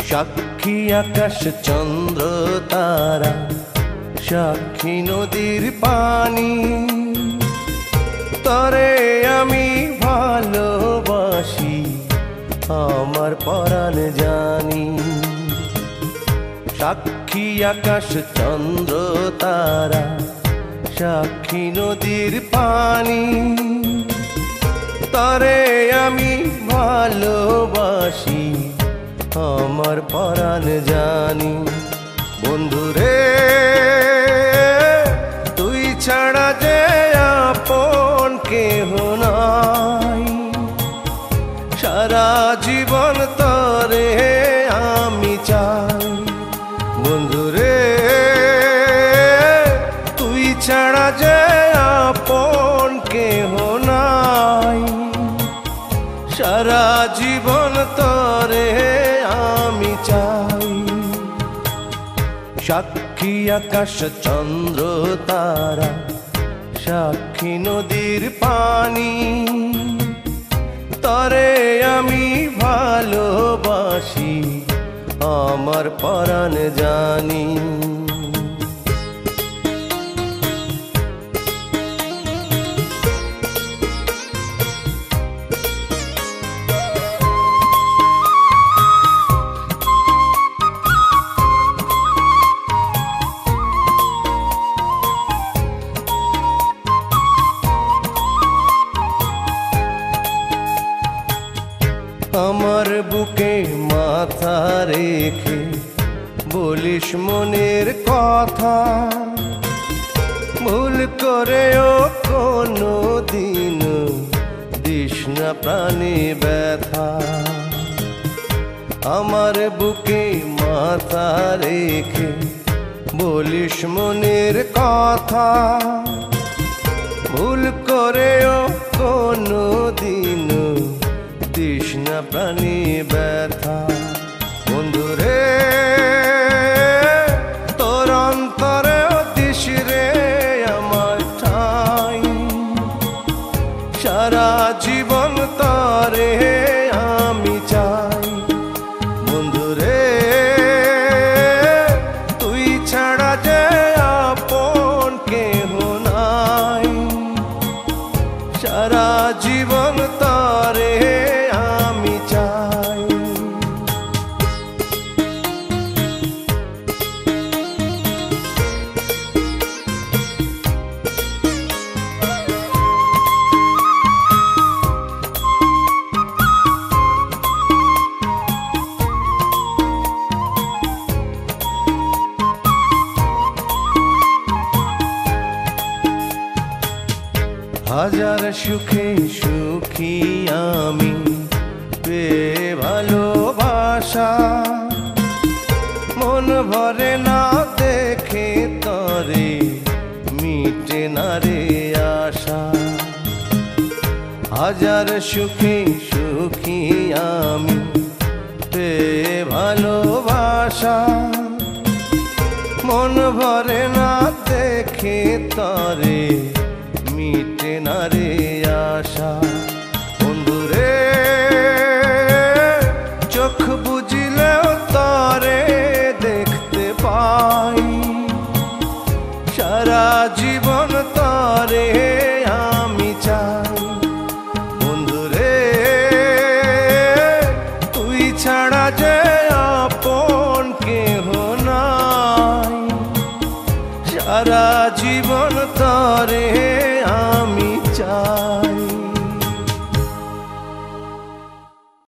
সাক্ষী আকাশ চন্দ্র তারা, সাক্ষী নদীর পানি, তরে আমি ভালোবাসি আমার পরাণ জানি। সাক্ষী আকাশ চন্দ্র তারা, সাক্ষী নদীর পানি, তরে আমি ভালোবাসি আমার পরাণ জানি। বন্ধুরে তুই ছাড়া যে আপন কেহ নাই, সারা জীবন তরে আমি চাই। বন্ধুরে তুই ছাড়া যে আপন কেহ নাই, সারা জীবন তরে আমি চাই। সাক্ষী আকাশ চন্দ্র তারা, সাক্ষী নদীর পানি, তরে আমি ভালোবাসি আমার পরাণ জানি। আমার বুকে মাথা রেখে বলিস মনের কথা, ভুল করেও কোনো দিন দিস না প্রাণে ব্যথা। আমার বুকে মাথা রেখে বলিস মনের কথা, ভুল করেও কোনো দিন দিস না প্রাণী ব্যথা। বন্ধুরে তোর অন্তরে দিস রে আমার ঠাই, সারা জীবন তরে আমি চাই। বন্ধুরে তুই ছাড়া যে আপন কেহ নাই, সারা জীবন তরে আমি চাই। হাজার সুখে সুখী আমি পেয়ে ভালোবাসা, মন ভরে না দেখে তরে মিটে না রে আশা। হাজার সুখে সুখী আমি পেয়ে ভালোবাসা, মন ভরে না দেখে তরে মিটে না রে আশা। বন্ধুরে চোখ বুঝিলেও তরে দেখতে পাই, সারা জীবন তরে আমি চাই। বন্ধুরে তুই ছাড়া যে আপন কেহ নাই, সারা জীবন তরে আমি চাই।